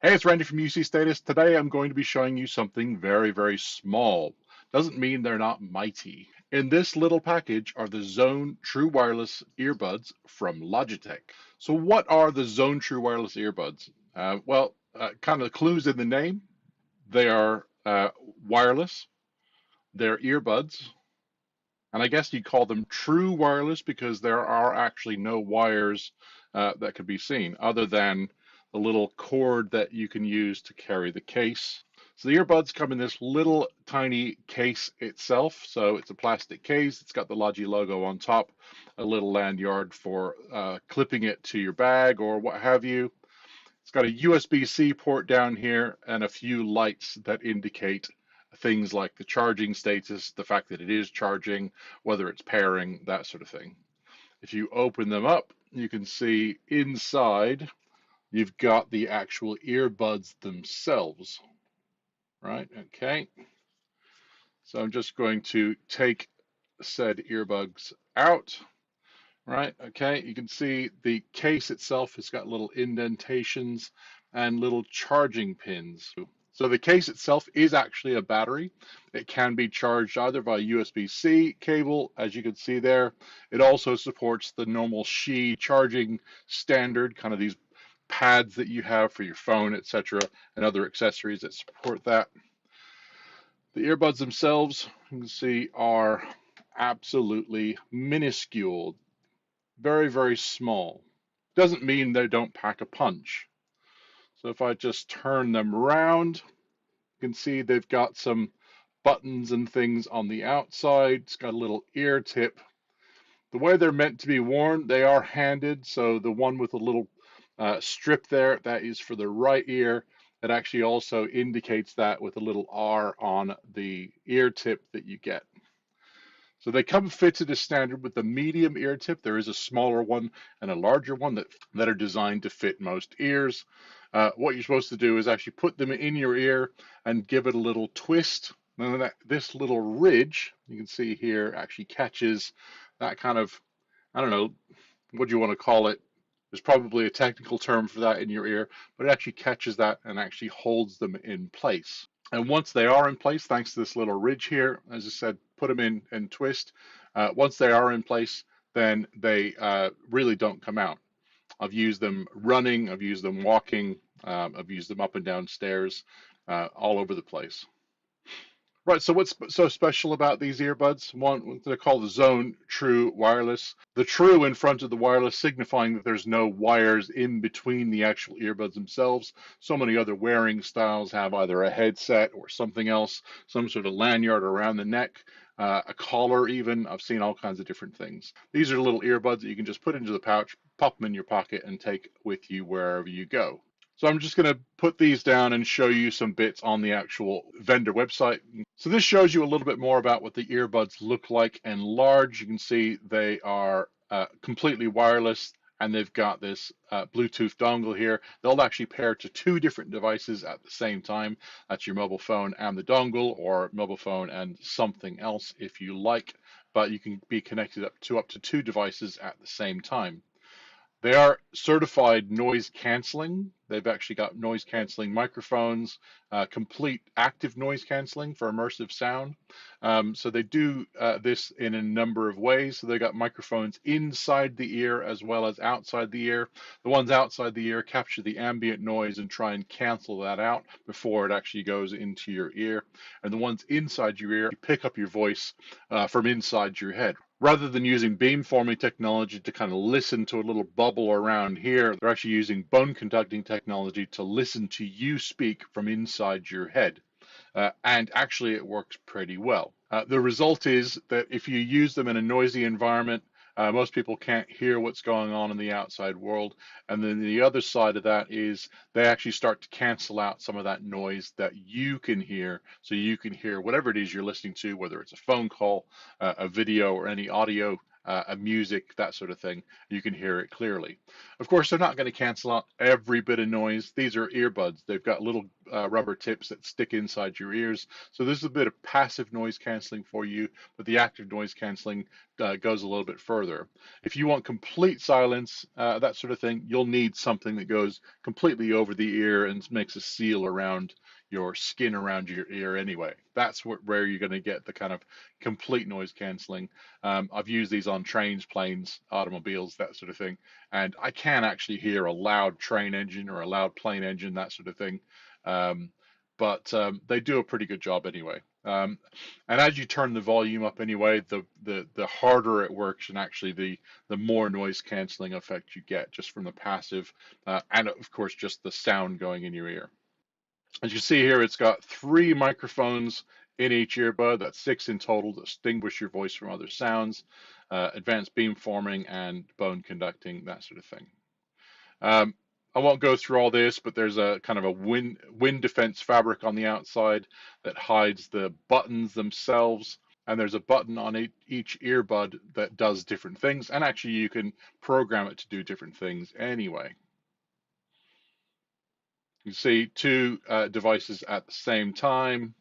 Hey, it's Randy from UC Status. Today I'm going to be showing you something very, very small. Doesn't mean they're not mighty. In this little package are the Zone True Wireless earbuds from Logitech. So what are the Zone True Wireless earbuds? Kind of the clues in the name. They are wireless. They're earbuds. And I guess you'd call them true wireless because there are actually no wires that could be seen other than the little cord that you can use to carry the case. So the earbuds come in this little tiny case itself. So it's a plastic case. It's got the Logi logo on top, a little lanyard for clipping it to your bag or what have you. It's got a USB-C port down here and a few lights that indicate things like the charging status, the fact that it is charging, whether it's pairing, that sort of thing. If you open them up, you can see inside you've got the actual earbuds themselves, right? Okay. So I'm just going to take said earbuds out, right? Okay. You can see the case itself has got little indentations and little charging pins. So the case itself is actually a battery. It can be charged either by USB-C cable, as you can see there. It also supports the normal Qi charging standard, kind of these pads that you have for your phone, etc., and other accessories that support that. The earbuds themselves, you can see, are absolutely minuscule, very, very small. Doesn't mean they don't pack a punch. So if I just turn them around, you can see they've got some buttons and things on the outside. It's got a little ear tip. The way they're meant to be worn, they are handed. So the one with a little strip there, that is for the right ear. It actually also indicates that with a little R on the ear tip that you get. So they come fitted as standard with the medium ear tip. There is a smaller one and a larger one that are designed to fit most ears. What you're supposed to do is actually put them in your ear and give it a little twist. And then this little ridge, you can see here, actually catches that kind of, I don't know, what do you want to call it? There's probably a technical term for that in your ear, but it actually catches that and actually holds them in place. And once they are in place, thanks to this little ridge here, as I said, put them in and twist. Once they are in place, then they really don't come out. I've used them running, I've used them walking, I've used them up and down stairs, all over the place. Right, so what's so special about these earbuds? One, they're called the Zone True Wireless. The true in front of the wireless signifying that there's no wires in between the actual earbuds themselves. So many other wearing styles have either a headset or something else, some sort of lanyard around the neck, a collar even. I've seen all kinds of different things. These are little earbuds that you can just put into the pouch, pop them in your pocket, and take with you wherever you go. So I'm just going to put these down and show you some bits on the actual vendor website. So this shows you a little bit more about what the earbuds look like and large. You can see they are completely wireless and they've got this Bluetooth dongle here. They'll actually pair to two different devices at the same time. That's your mobile phone and the dongle, or mobile phone and something else if you like, but you can be connected up to two devices at the same time. They are certified noise canceling. They've actually got noise canceling microphones, complete active noise canceling for immersive sound. So they do this in a number of ways. So they've got microphones inside the ear as well as outside the ear. The ones outside the ear capture the ambient noise and try and cancel that out before it actually goes into your ear. And the ones inside your ear pick up your voice from inside your head. Rather than using beamforming technology to kind of listen to a little bubble around here, they're actually using bone conducting technology to listen to you speak from inside your head. And actually, it works pretty well. The result is that if you use them in a noisy environment, most people can't hear what's going on in the outside world. And then the other side of that is they actually start to cancel out some of that noise that you can hear. So you can hear whatever it is you're listening to, whether it's a phone call, a video, or any audio music, that sort of thing. You can hear it clearly. Of course, they're not going to cancel out every bit of noise. These are earbuds. They've got little rubber tips that stick inside your ears. So this is a bit of passive noise canceling for you, but the active noise canceling goes a little bit further. If you want complete silence, that sort of thing, you'll need something that goes completely over the ear and makes a seal around your skin around your ear anyway. That's where you're going to get the kind of complete noise canceling. I've used these on trains, planes, automobiles, that sort of thing, and I can actually hear a loud train engine or a loud plane engine, that sort of thing. Um, but they do a pretty good job anyway. And as you turn the volume up anyway, the harder it works, and actually the more noise canceling effect you get just from the passive, and of course just the sound going in your ear. As you see here, it's got 3 microphones in each earbud. That's 6 in total to distinguish your voice from other sounds, advanced beamforming and bone conducting, that sort of thing. Um, I won't go through all this, but there's a kind of a wind defense fabric on the outside that hides the buttons themselves. And there's a button on each earbud that does different things. And actually, you can program it to do different things anyway. You see 2 devices at the same time,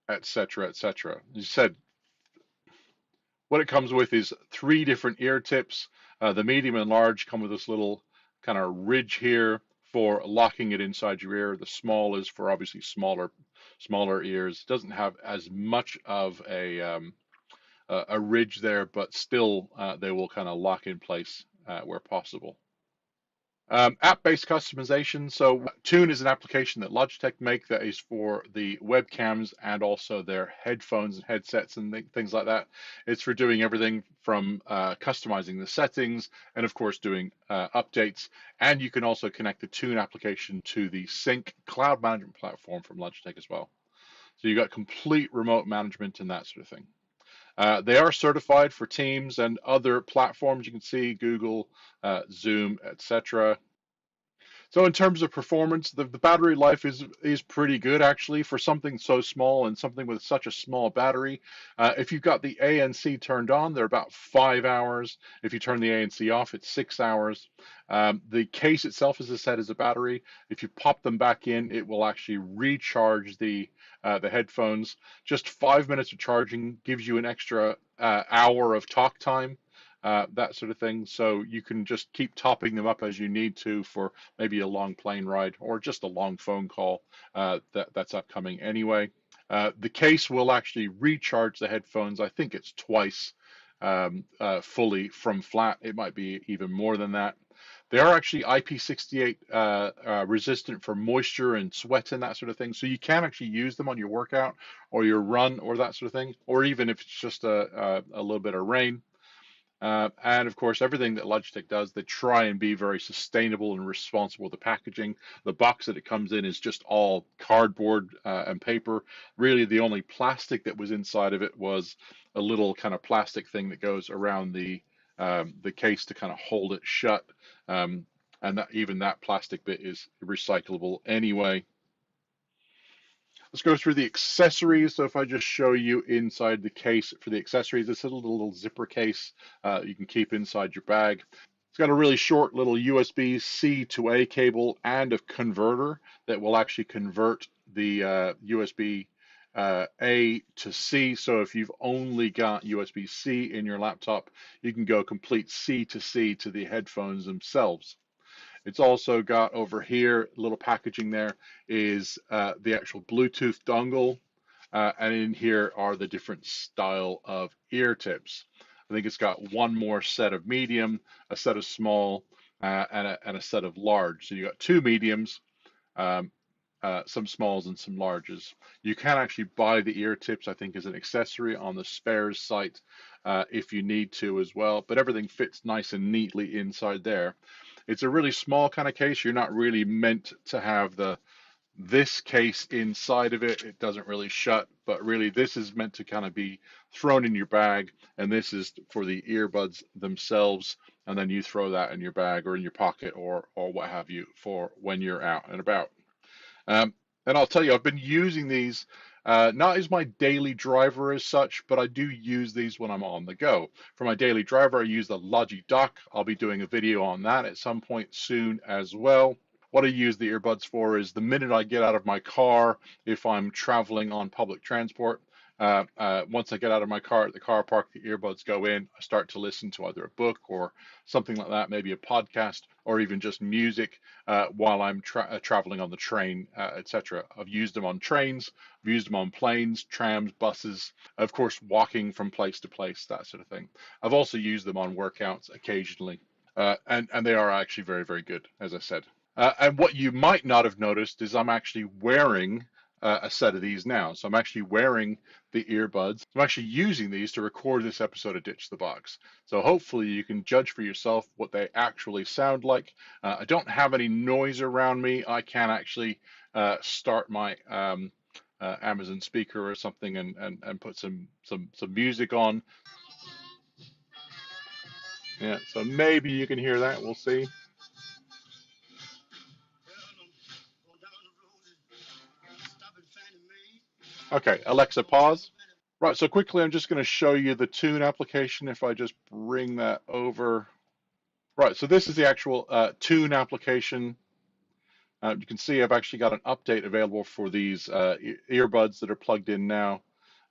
etc., etc. You said what it comes with is 3 different ear tips. The medium and large come with this little kind of ridge here for locking it inside your ear. The small is for obviously smaller ears. It doesn't have as much of a ridge there, but still they will kind of lock in place where possible. App-based customization. So Tune is an application that Logitech make that is for the webcams and also their headphones and headsets and things like that. It's for doing everything from customizing the settings and of course doing updates. And you can also connect the Tune application to the Sync cloud management platform from Logitech as well. So you got complete remote management and that sort of thing. They are certified for Teams and other platforms. You can see Google, Zoom, etc. So in terms of performance, the battery life is pretty good actually for something so small and something with such a small battery. If you've got the ANC turned on, they're about 5 hours. If you turn the ANC off, it's 6 hours. The case itself, as I said, is a battery. If you pop them back in, it will actually recharge the headphones. Just 5 minutes of charging gives you an extra hour of talk time. That sort of thing. So you can just keep topping them up as you need to for maybe a long plane ride or just a long phone call that's upcoming anyway. The case will actually recharge the headphones. I think it's twice fully from flat. It might be even more than that. They are actually IP68 resistant for moisture and sweat and that sort of thing. So you can actually use them on your workout or your run or that sort of thing, or even if it's just a little bit of rain. And of course, everything that Logitech does, they try and be very sustainable and responsible with the packaging. The box that it comes in is just all cardboard and paper. Really, the only plastic that was inside of it was a little kind of plastic thing that goes around the case to kind of hold it shut. And even that plastic bit is recyclable anyway. Let's go through the accessories. So if I just show you inside the case for the accessories, it's a little zipper case you can keep inside your bag. It's got a really short little USB-C to A cable and a converter that will actually convert the USB A to C. So if you've only got USB-C in your laptop, you can go complete C to C to the headphones themselves. It's also got over here, little packaging there, is the actual Bluetooth dongle. And in here are the different style of ear tips. I think it's got one more set of medium, a set of small, and a set of large. So you got 2 mediums, um, some smalls and some larges. You can actually buy the ear tips, I think, as an accessory on the spares site if you need to as well. But everything fits nice and neatly inside there. It's a really small kind of case. You're not really meant to have this case inside of it. It doesn't really shut, but really this is meant to kind of be thrown in your bag, and this is for the earbuds themselves, and then you throw that in your bag or in your pocket or what have you for when you're out and about. Um, and I'll tell you, I've been using these Not as my daily driver as such, but I do use these when I'm on the go. For my daily driver, I use the Logi Dock. I'll be doing a video on that at some point soon as well. What I use the earbuds for is the minute I get out of my car, if I'm traveling on public transport, once I get out of my car at the car park, the earbuds go in. I start to listen to either a book or something like that, maybe a podcast or even just music while I'm traveling on the train, etc. I've used them on trains, I've used them on planes, trams, buses, of course, walking from place to place, that sort of thing. I've also used them on workouts occasionally, and they are actually very, very good, as I said. And what you might not have noticed is I'm actually wearing a set of these now. So I'm actually wearing the earbuds. I'm actually using these to record this episode of Ditch the Box. So hopefully you can judge for yourself what they actually sound like. I don't have any noise around me. I can actually start my Amazon speaker or something and put some music on. Yeah, so maybe you can hear that. We'll see. Okay, Alexa, pause. Right, so quickly, I'm just going to show you the Tune application. If I just bring that over. Right, so this is the actual Tune application. You can see I've actually got an update available for these earbuds that are plugged in now.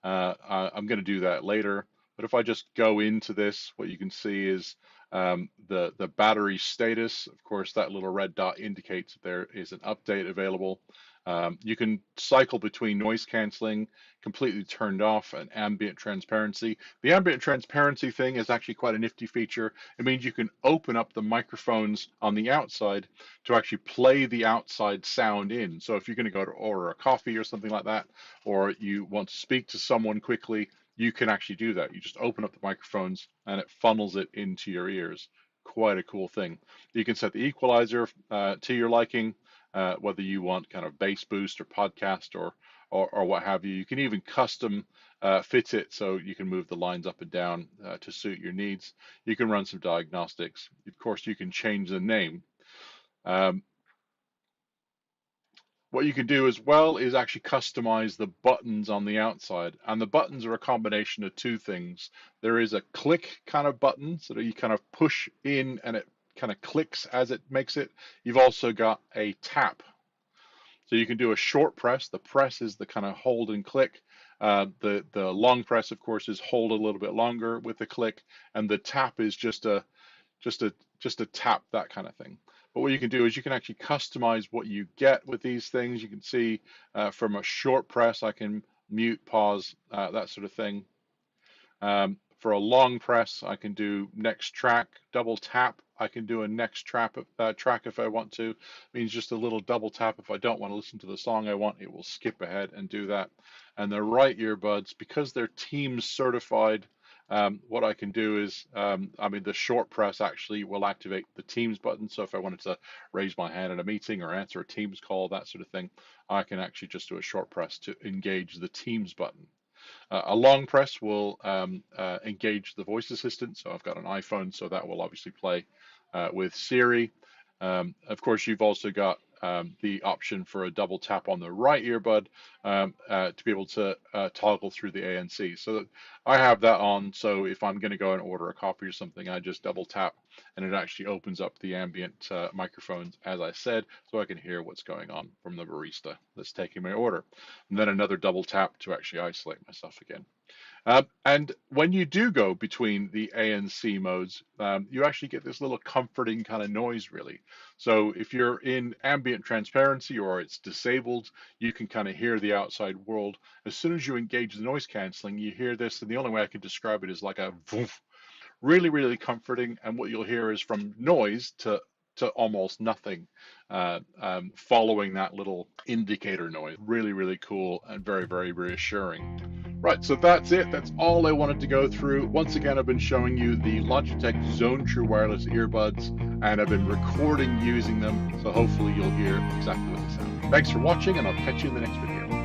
I'm going to do that later. But if I just go into this, what you can see is the battery status. Of course, that little red dot indicates that there is an update available. You can cycle between noise canceling, completely turned off, and ambient transparency. The ambient transparency thing is actually quite a nifty feature. It means you can open up the microphones on the outside to actually play the outside sound in. So if you're going to go to order a coffee or something like that, or you want to speak to someone quickly, you can actually do that. You just open up the microphones and it funnels it into your ears. Quite a cool thing. You can set the equalizer to your liking. Whether you want kind of bass boost or podcast or what have you. You can even custom fit it so you can move the lines up and down to suit your needs. You can run some diagnostics. Of course, you can change the name. What you can do as well is actually customize the buttons on the outside. And the buttons are a combination of two things. There is a click kind of button, so that you kind of push in and it kind of clicks as it makes it. You've also got a tap. So you can do a short press. The press is the kind of hold and click. The long press, of course, is hold a little bit longer with the click, and the tap is just a tap, that kind of thing. But what you can do is you can actually customize what you get with these things. You can see from a short press, I can mute, pause, that sort of thing. For a long press, I can do next track, double tap. I can do a next track if I want to. It means just a little double tap. If I don't want to listen to the song I want, it will skip ahead and do that. And the right earbuds, because they're Teams certified, what I can do is, the short press actually will activate the Teams button. So if I wanted to raise my hand in a meeting or answer a Teams call, that sort of thing, I can actually just do a short press to engage the Teams button. A long press will engage the voice assistant. So I've got an iPhone, so that will obviously play with Siri. Of course, you've also got the option for a double tap on the right earbud to be able to toggle through the ANC. So I have that on, so if I'm going to go and order a coffee or something, I just double tap and it actually opens up the ambient microphones, as I said, so I can hear what's going on from the barista that's taking my order. And then another double tap to actually isolate myself again. And when you do go between the ANC modes, you actually get this little comforting kind of noise, really. So if you're in ambient transparency or it's disabled, you can kind of hear the outside world. As soon as you engage the noise canceling, you hear this, and the only way I can describe it is like a woof. Really, really comforting. And what you'll hear is from noise to almost nothing, following that little indicator noise. Really, really cool and very, very reassuring. Right, so that's it. That's all I wanted to go through. Once again, I've been showing you the Logitech Zone True Wireless earbuds, and I've been recording using them, so hopefully you'll hear exactly what they sound. Thanks for watching, and I'll catch you in the next video.